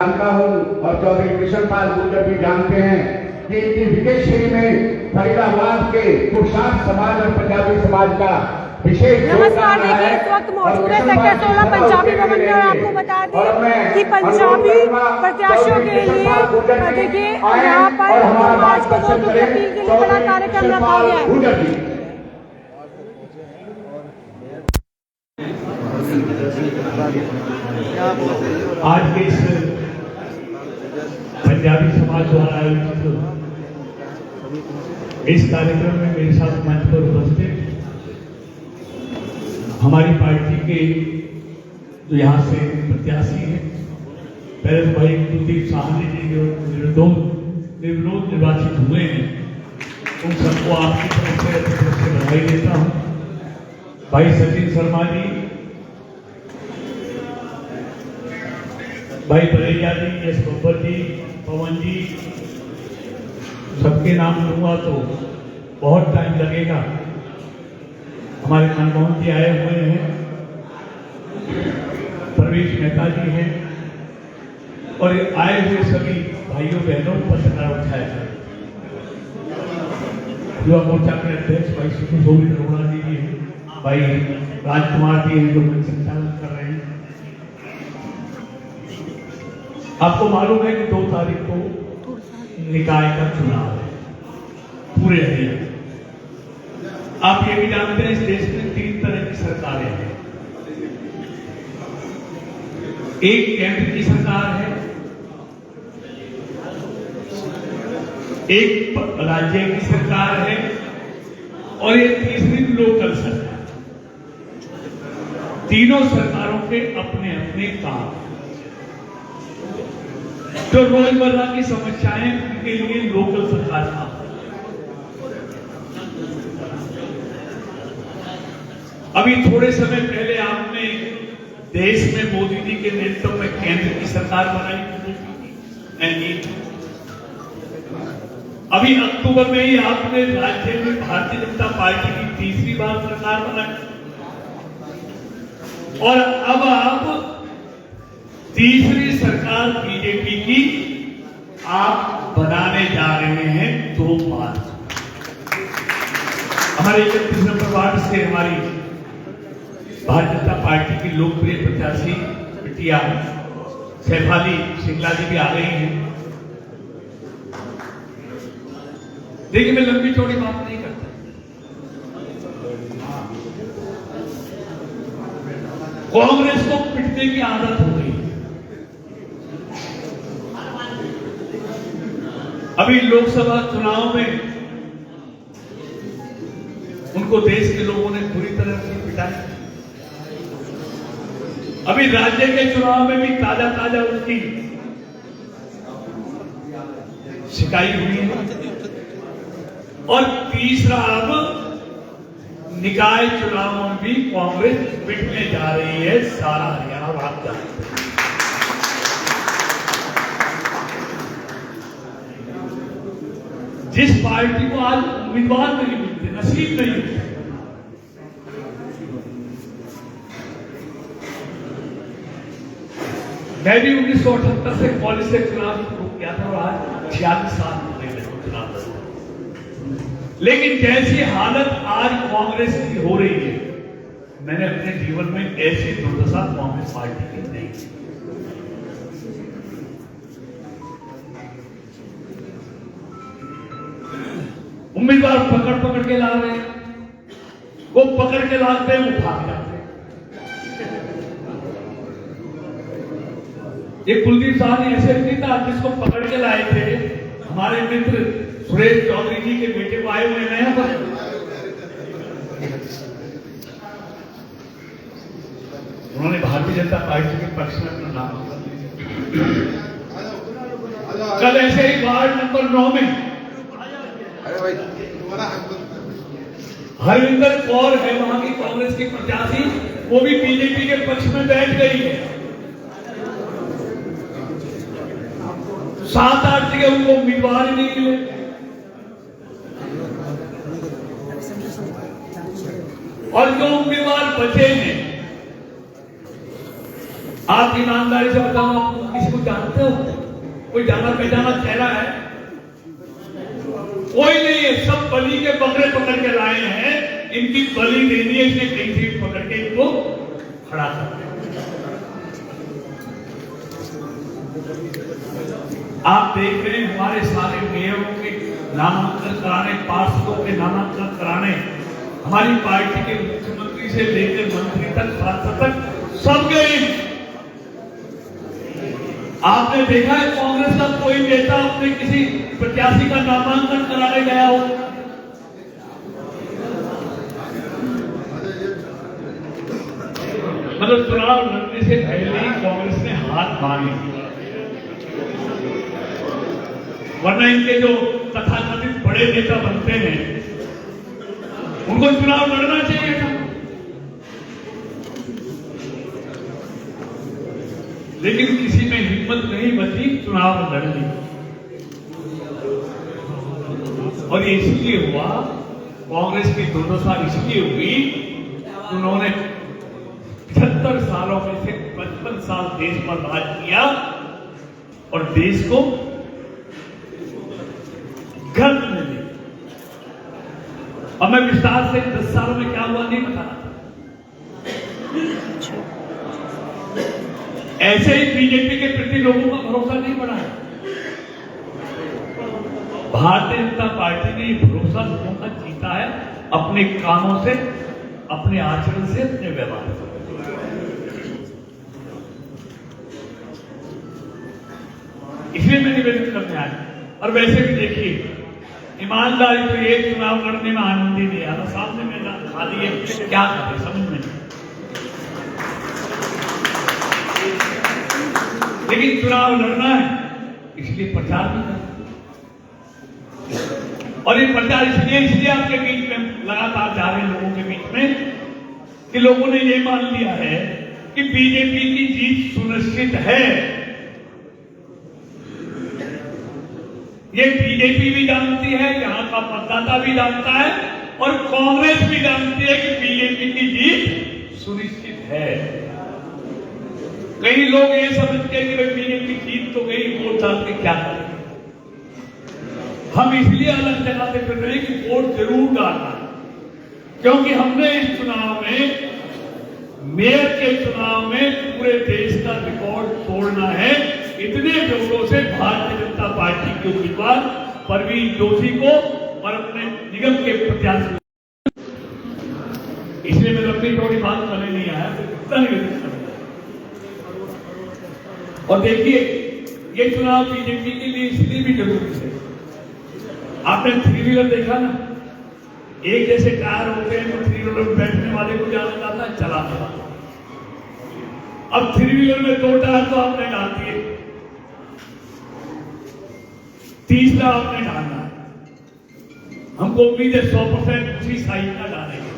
जानता हूँ और चौधरी कृष्ण पाल गुर्जर भी जानते हैं कि इतनी विशेष श्री में फरीदाबाद के कुर्सार समाज और पंजाबी समाज का विशेष नमस्कार। देखिए इस वक्त मौजूद है सेक्टर 16 पंजाबी भवन में और आपको बता दें कि पंजाबी प्रत्याशियों के लिए देखिए यहाँ पर आज को वोट की अपील के लिए बड़ा कार्यक्रम रखा गया है। आज के इस पंजाबी समाज द्वारा आयोजित इस कार्यक्रम में मेरे साथ मंच पर उपस्थित हमारी पार्टी के जो यहाँ से प्रत्याशी हैं पहले तो भाई कुलदीप साहनी जी जो निर्विरोध निर्वाचित हुए हैं उन सबको आपकी तरफ से बधाई देता हूँ। भाई सचिन शर्मा जी, भाई बलैया जी, एस बब्बर जी, पवन जी, सबके नाम लूंगा तो बहुत टाइम लगेगा। हमारे मनमोहन जी आए हुए हैं, प्रवेश मेहता जी हैं और आए हुए सभी भाइयों बहनों पत्रकार उठाए युवा मोर्चा के अध्यक्ष भाई सुखोभी अरोड़ा जी भी हैं, भाई राजकुमार जी हैं जो संचालन कर रहे हैं। आपको मालूम है कि 2 तारीख को निकाय का चुनाव है पूरे हरियाणा। आप ये भी जानते हैं इस देश में 3 तरह की सरकारें हैं। एक केंद्र की सरकार है, एक राज्य की सरकार है और एक तीसरी लोकल सरकार। तीनों सरकारों के अपने अपने काम, जो रोजमर्रा की समस्याएं उनके लिए लोकल सरकार का। अभी थोड़े समय पहले आपने देश में मोदी जी के नेतृत्व में केंद्र की सरकार बनाई थी। अभी अक्टूबर में ही आपने राज्य में भारतीय जनता पार्टी की तीसरी बार सरकार बनाई और अब आप तीसरी सरकार बीजेपी की आप बनाने जा रहे हैं 2 मार्च। हमारे 31 नंबर वार्ड से हमारी भारतीय जनता पार्टी की लोकप्रिय प्रत्याशी बिटिया सैफाली सिंगला जी भी आ रही हैं। देखिए मैं लंबी चौड़ी बात नहीं करता, कांग्रेस को पिटने की आदत हो गई। अभी लोकसभा चुनाव में उनको देश के लोगों ने पूरी तरह से पिटाई। अभी राज्य के चुनाव में भी ताजा ताजा उनकी शिकायत हुई है और तीसरा अब निकाय चुनाव में भी कांग्रेस पिटने जा रही है सारा हरियाणा भाग जा। जिस पार्टी को आज उम्मीदवार नहीं मिलते, नसीब नहीं मिलते, मैं भी 1978 से कॉलेज से चुनाव शुरू किया था और आज 46 साल हो गए चुनाव, लेकिन जैसी हालत आज कांग्रेस की हो रही है, मैंने अपने जीवन में ऐसी दुर्दशा कांग्रेस पार्टी की नहीं। उम्मीदवार पकड़ पकड़ के ला रहे हैं, वो पकड़ के लाते हैं, वो भाग जाते हैं। ये कुलदीप साहनी ऐसे नहीं था जिसको पकड़ के लाए थे, हमारे मित्र सुरेश चौधरी जी के बेटे को आए हुए हैं यहाँ पर। उन्होंने भारतीय जनता पार्टी के पक्ष में अपना नाम कल ऐसे ही वार्ड नंबर 9 में हरविंदर कौर है वहां की कांग्रेस की प्रत्याशी, वो भी बीजेपी के पक्ष में बैठ गई है। 7-8 जगह उनको उम्मीदवार ही नहीं मिले। और जो उम्मीदवार बचे हैं, आप ईमानदारी से बताओ, किसी को जानते हो? कोई जाना पहचाना चेहरा है? कोई नहीं है, सब बलि के बकरे पकड़ के लाए हैं। इनकी बलि देनी है, इसलिए कहीं से पकड़ के इनको खड़ा करते हैं। आप देख रहे हैं हमारे सारे मेयरों के नामांकन कराने, पार्षदों के नामांकन कराने, हमारी पार्टी के मुख्यमंत्री से लेकर मंत्री तक, सांसद तक सब गए। आपने देखा है कांग्रेस का कोई नेता अपने किसी प्रत्याशी का नामांकन कराने गया हो? मतलब चुनाव लड़ने से पहले ही कांग्रेस ने हाथ मांगे, वरना इनके जो तथाकथित बड़े नेता बनते हैं उनको चुनाव लड़ना चाहिए था। लेकिन किसी में हिम्मत नहीं बची चुनाव लड़ने, और ये इसलिए हुआ, कांग्रेस की दुर्दशा इसलिए हुई, उन्होंने 75 सालों में से 55 साल देश पर राज किया और देश को गर्द में लिया। और मैं विस्तार से 10 सालों में क्या हुआ नहीं बता रहा। ऐसे ही बीजेपी के प्रति लोगों का भरोसा नहीं बढ़ा है। भारतीय जनता पार्टी ने भरोसा लोगों का जीता है अपने कामों से, अपने आचरण से, अपने व्यवहार से। इसलिए मैं निवेदन करने आया। और वैसे भी देखिए, ईमानदारी तो एक चुनाव लड़ने में आनंद ही नहीं आता। सामने मैदान खाली है, क्या करें समझ में नहीं। लेकिन चुनाव लड़ना है, इसलिए प्रचार भी करना। और ये प्रचार इसलिए आपके बीच में लगातार जा रहे लोगों के बीच में कि लोगों ने ये मान लिया है कि बीजेपी की जीत सुनिश्चित है। ये बीजेपी भी जानती है, यहां का मतदाता भी जानता है, और कांग्रेस भी जानती है कि बीजेपी की जीत सुनिश्चित है। कई लोग ये समझते हैं कि बीजेपी जीत तो गई, वोट डाल के क्या करेंगे। हम इसलिए अलग जगह से फिर रहे हैं कि वोट जरूर डालना, क्योंकि हमने इस चुनाव में, मेयर के चुनाव में पूरे देश का रिकॉर्ड तोड़ना है। इतने वोटों से भारतीय जनता पार्टी के उम्मीदवार परवीन जोशी को और अपने निगम के प्रत्याशी, इसलिए मैं लंबी चौड़ी बात करने नहीं आया, इतना निवेदन करना। और देखिए, ये चुनाव बीजेपी के लिए इसलिए भी जरूरी है। आपने 3 व्हीलर देखा ना, एक जैसे टायर होते हैं तो 3 व्हीलर में बैठने वाले को जाना जाता है, चलाने वाला। अब 3 व्हीलर में 2 टायर तो आपने डाल दिए, तीसरा आपने डालना है। हमको उम्मीद है 100% उसी साइड का डालेंगे,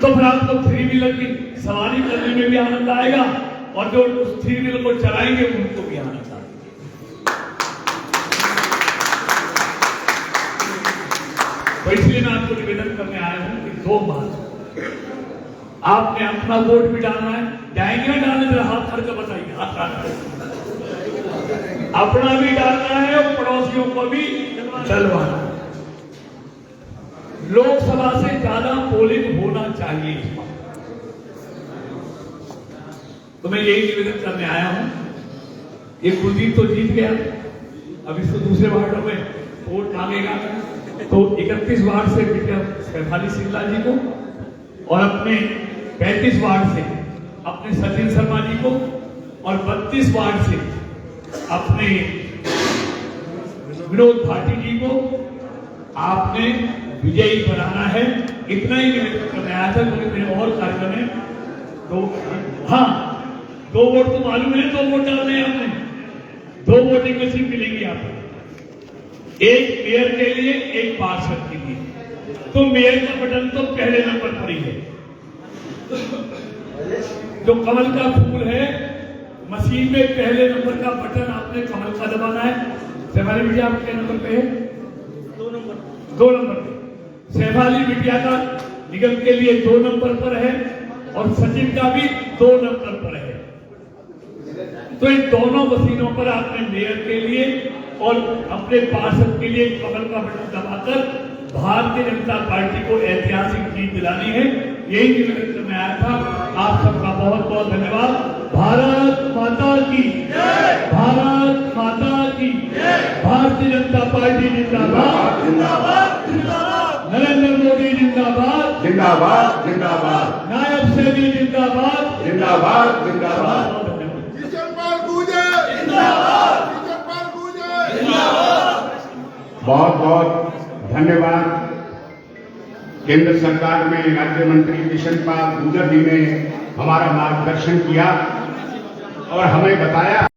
तो फिर आपको 3 व्हीलर की सवारी करने में भी आनंद आएगा, और जो उस 3 व्हीलर को चलाएंगे उनको भी आनंद आएगा। तो इसलिए मैं आपको निवेदन करने आया हूं कि 2 मार्च आपने अपना वोट भी डालना है। जाएंगे ना डालने, जरा हाथ करके बताइए, हाथ डालना, अपना भी डालना है और पड़ोसियों को भी डलवाना है। लोकसभा से ज्यादा पोलिंग होना चाहिए इस बार। तो मैं यही निवेदन करने आया हूं। ये कुलदीप तो जीत गया, अब इसको दूसरे वार्डों में वोट मांगेगा, तो 31 वार्ड से विद्या शैफाली सिंगला जी को, और अपने 35 वार्ड से अपने सचिन शर्मा जी को, और 32 वार्ड से अपने विनोद भाटी जी को आपने विजयी बनाना है। इतना ही निवेदन करने आया था, क्योंकि मेरे और कार्यक्रम है। तो हाँ, 2 वोट तो मालूम है, 2 वोट डालने हैं आपने, 2 वोटिंग मशीन मिलेगी आपको, एक मेयर के लिए, एक पार्षद के लिए। तो मेयर का बटन तो पहले नंबर पर ही है। जो कमल का फूल है, मशीन में पहले नंबर का बटन आपने कमल का दबाना है। शैफाली बिटिया आपके नंबर पे है, 2 नंबर पे। शैफाली बिटिया का निगम के लिए 2 नंबर पर है, और सचिन का भी 2 नंबर पर है। तो इन दोनों मशीनों पर आपने मेयर के लिए और अपने पार्षद के लिए कमल का बटन दबाकर भारतीय जनता पार्टी को ऐतिहासिक जीत दिलानी है। यही निवेदन करने आया था। आप सबका बहुत बहुत धन्यवाद। भारत माता की जय, भारत माता की जय, भारतीय जनता पार्टी जिंदाबाद, जिंदाबाद जिंदाबाद, नरेंद्र मोदी जिंदाबाद, जिंदाबाद जिंदाबाद, नायब सेनी जिंदाबाद, जिंदाबाद जिंदाबाद। बहुत बहुत धन्यवाद। केंद्र सरकार में राज्य मंत्री किशन पाल गुर्जर जी ने हमारा मार्गदर्शन किया और हमें बताया